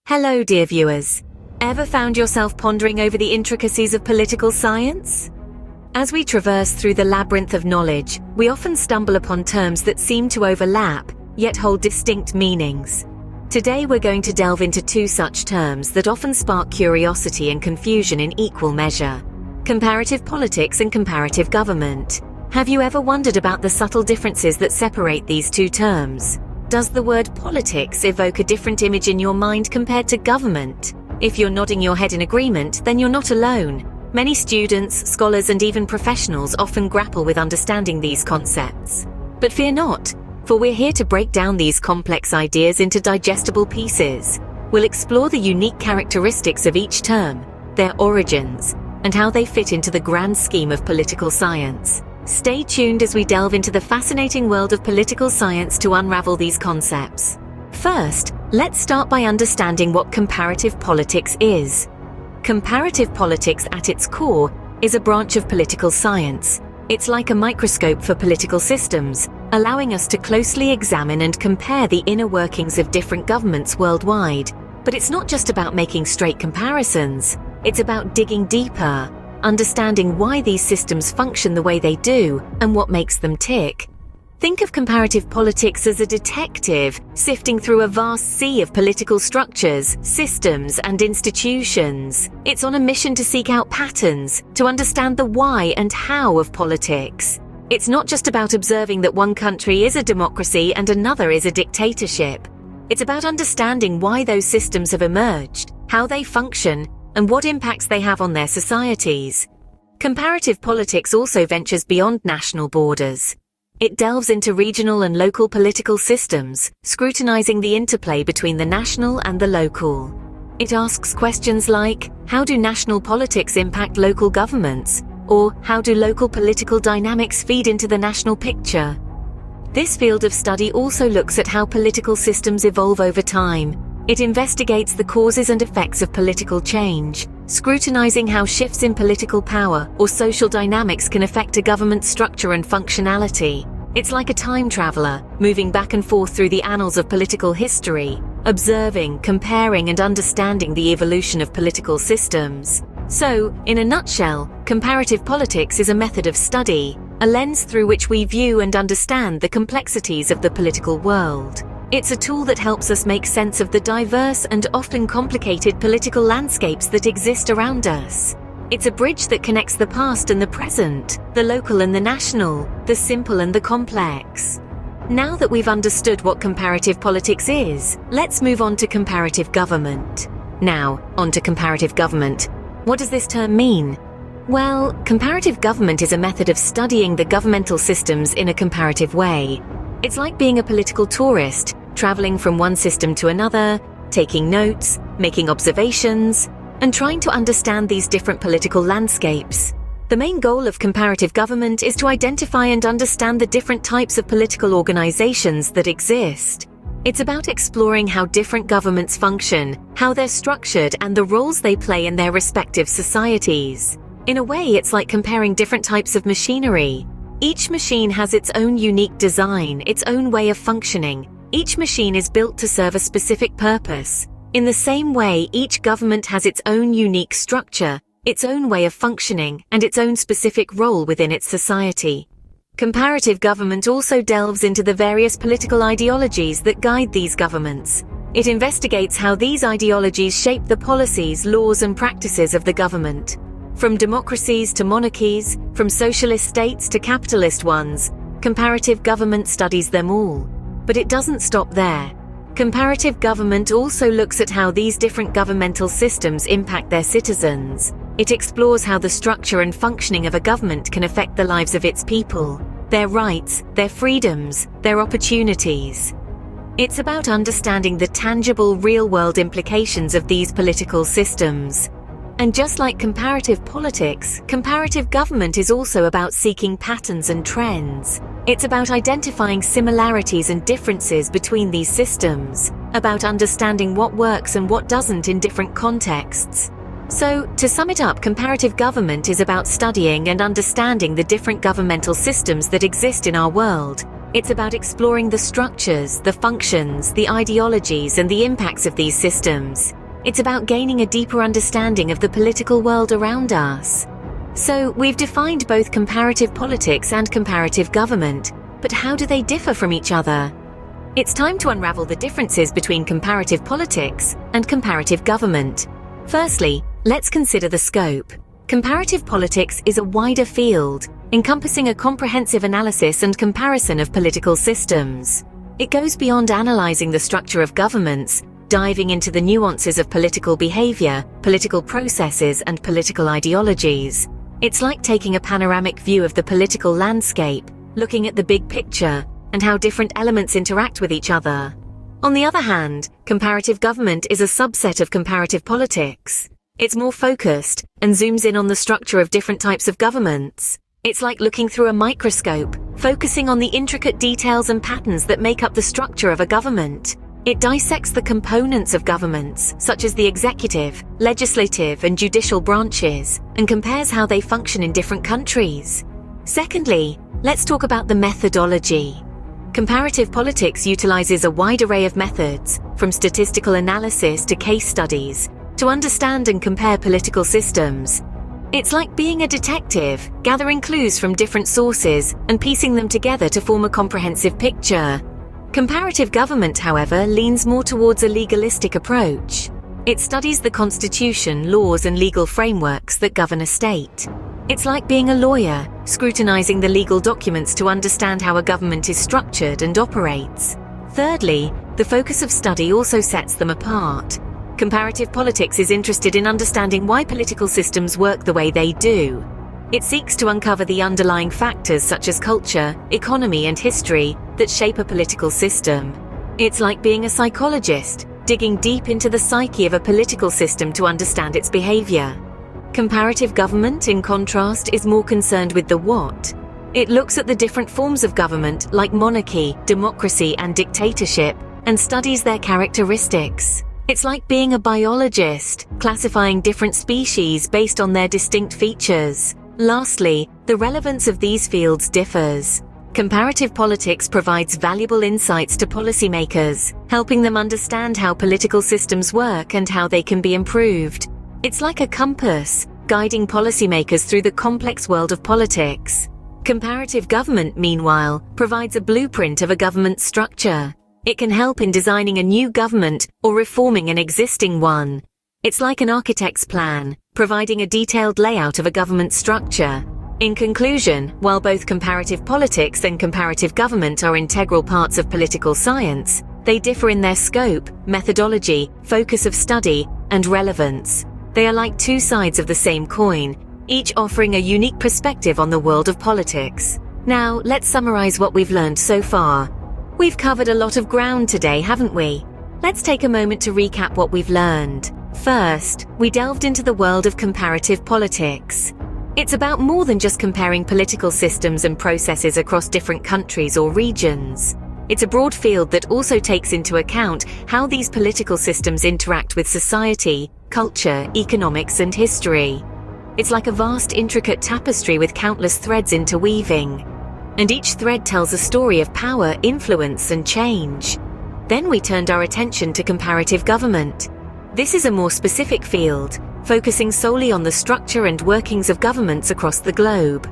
Hello, dear viewers. Ever found yourself pondering over the intricacies of political science? As we traverse through the labyrinth of knowledge, we often stumble upon terms that seem to overlap, yet hold distinct meanings. Today we're going to delve into two such terms that often spark curiosity and confusion in equal measure: comparative politics and comparative government. Have you ever wondered about the subtle differences that separate these two terms? Does the word politics evoke a different image in your mind compared to government? If you're nodding your head in agreement, then you're not alone. Many students, scholars, and even professionals often grapple with understanding these concepts. But fear not, for we're here to break down these complex ideas into digestible pieces. We'll explore the unique characteristics of each term, their origins, and how they fit into the grand scheme of political science. Stay tuned as we delve into the fascinating world of political science to unravel these concepts. First, let's start by understanding what comparative politics is. Comparative politics at its core is a branch of political science. It's like a microscope for political systems, allowing us to closely examine and compare the inner workings of different governments worldwide. But it's not just about making straight comparisons. It's about digging deeper, understanding why these systems function the way they do and what makes them tick. Think of comparative politics as a detective sifting through a vast sea of political structures, systems, and institutions. It's on a mission to seek out patterns, to understand the why and how of politics. It's not just about observing that one country is a democracy and another is a dictatorship. It's about understanding why those systems have emerged, how they function, and what impacts they have on their societies. Comparative politics also ventures beyond national borders. It delves into regional and local political systems, scrutinizing the interplay between the national and the local. It asks questions like, how do national politics impact local governments? Or how do local political dynamics feed into the national picture? This field of study also looks at how political systems evolve over time. It investigates the causes and effects of political change, scrutinizing how shifts in political power or social dynamics can affect a government's structure and functionality. It's like a time traveler, moving back and forth through the annals of political history, observing, comparing, and understanding the evolution of political systems. So, in a nutshell, comparative politics is a method of study, a lens through which we view and understand the complexities of the political world. It's a tool that helps us make sense of the diverse and often complicated political landscapes that exist around us. It's a bridge that connects the past and the present, the local and the national, the simple and the complex. Now that we've understood what comparative politics is, let's move on to comparative government. Now, on to comparative government. What does this term mean? Well, comparative government is a method of studying the governmental systems in a comparative way. It's like being a political tourist, traveling from one system to another, taking notes, making observations, and trying to understand these different political landscapes. The main goal of comparative government is to identify and understand the different types of political organizations that exist. It's about exploring how different governments function, how they're structured, and the roles they play in their respective societies. In a way, it's like comparing different types of machinery. Each machine has its own unique design, its own way of functioning. Each machine is built to serve a specific purpose. In the same way, each government has its own unique structure, its own way of functioning, and its own specific role within its society. Comparative government also delves into the various political ideologies that guide these governments. It investigates how these ideologies shape the policies, laws, and practices of the government. From democracies to monarchies, from socialist states to capitalist ones, comparative government studies them all. But it doesn't stop there. Comparative government also looks at how these different governmental systems impact their citizens. It explores how the structure and functioning of a government can affect the lives of its people, their rights, their freedoms, their opportunities. It's about understanding the tangible, real-world implications of these political systems. And just like comparative politics, comparative government is also about seeking patterns and trends. It's about identifying similarities and differences between these systems, about understanding what works and what doesn't in different contexts. So, to sum it up, comparative government is about studying and understanding the different governmental systems that exist in our world. It's about exploring the structures, the functions, the ideologies, and the impacts of these systems. It's about gaining a deeper understanding of the political world around us. So, we've defined both comparative politics and comparative government, but how do they differ from each other? It's time to unravel the differences between comparative politics and comparative government. Firstly, let's consider the scope. Comparative politics is a wider field, encompassing a comprehensive analysis and comparison of political systems. It goes beyond analyzing the structure of governments, diving into the nuances of political behavior, political processes, and political ideologies. It's like taking a panoramic view of the political landscape, looking at the big picture, and how different elements interact with each other. On the other hand, comparative government is a subset of comparative politics. It's more focused and zooms in on the structure of different types of governments. It's like looking through a microscope, focusing on the intricate details and patterns that make up the structure of a government. It dissects the components of governments, such as the executive, legislative, and judicial branches, and compares how they function in different countries. Secondly, let's talk about the methodology. Comparative politics utilizes a wide array of methods, from statistical analysis to case studies, to understand and compare political systems. It's like being a detective, gathering clues from different sources and piecing them together to form a comprehensive picture. Comparative government, however, leans more towards a legalistic approach. It studies the constitution, laws, and legal frameworks that govern a state. It's like being a lawyer, scrutinizing the legal documents to understand how a government is structured and operates. Thirdly, the focus of study also sets them apart. Comparative politics is interested in understanding why political systems work the way they do. It seeks to uncover the underlying factors such as culture, economy, and history that shape a political system. It's like being a psychologist, digging deep into the psyche of a political system to understand its behavior. Comparative government, in contrast, is more concerned with the what. It looks at the different forms of government, like monarchy, democracy, and dictatorship, and studies their characteristics. It's like being a biologist, classifying different species based on their distinct features. Lastly, the relevance of these fields differs. Comparative politics provides valuable insights to policymakers, helping them understand how political systems work and how they can be improved. It's like a compass, guiding policymakers through the complex world of politics. Comparative government, meanwhile, provides a blueprint of a government structure. It can help in designing a new government or reforming an existing one. It's like an architect's plan, providing a detailed layout of a government structure. In conclusion, while both comparative politics and comparative government are integral parts of political science, they differ in their scope, methodology, focus of study, and relevance. They are like two sides of the same coin, each offering a unique perspective on the world of politics. Now, let's summarize what we've learned so far. We've covered a lot of ground today, haven't we? Let's take a moment to recap what we've learned. First, we delved into the world of comparative politics. It's about more than just comparing political systems and processes across different countries or regions. It's a broad field that also takes into account how these political systems interact with society, culture, economics, and history. It's like a vast, intricate tapestry with countless threads interweaving. And each thread tells a story of power, influence, and change. Then we turned our attention to comparative government. This is a more specific field, focusing solely on the structure and workings of governments across the globe.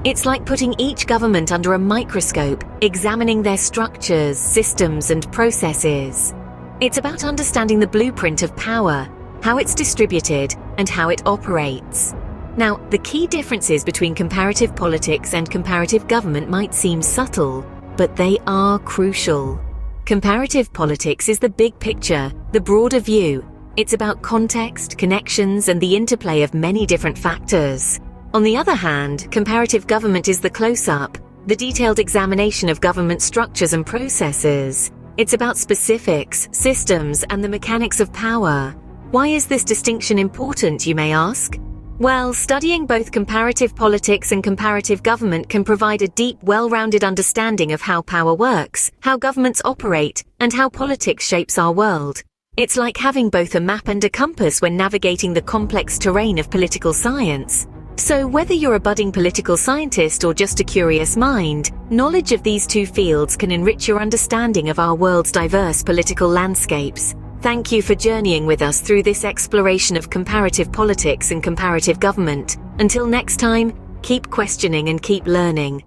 It's like putting each government under a microscope, examining their structures, systems, and processes. It's about understanding the blueprint of power, how it's distributed, and how it operates. Now, the key differences between comparative politics and comparative government might seem subtle, but they are crucial. Comparative politics is the big picture, the broader view. It's about context, connections, and the interplay of many different factors. On the other hand, comparative government is the close-up, the detailed examination of government structures and processes. It's about specifics, systems, and the mechanics of power. Why is this distinction important, you may ask? Well, studying both comparative politics and comparative government can provide a deep, well-rounded understanding of how power works, how governments operate, and how politics shapes our world. It's like having both a map and a compass when navigating the complex terrain of political science. So whether you're a budding political scientist or just a curious mind, knowledge of these two fields can enrich your understanding of our world's diverse political landscapes. Thank you for journeying with us through this exploration of comparative politics and comparative government. Until next time, keep questioning and keep learning.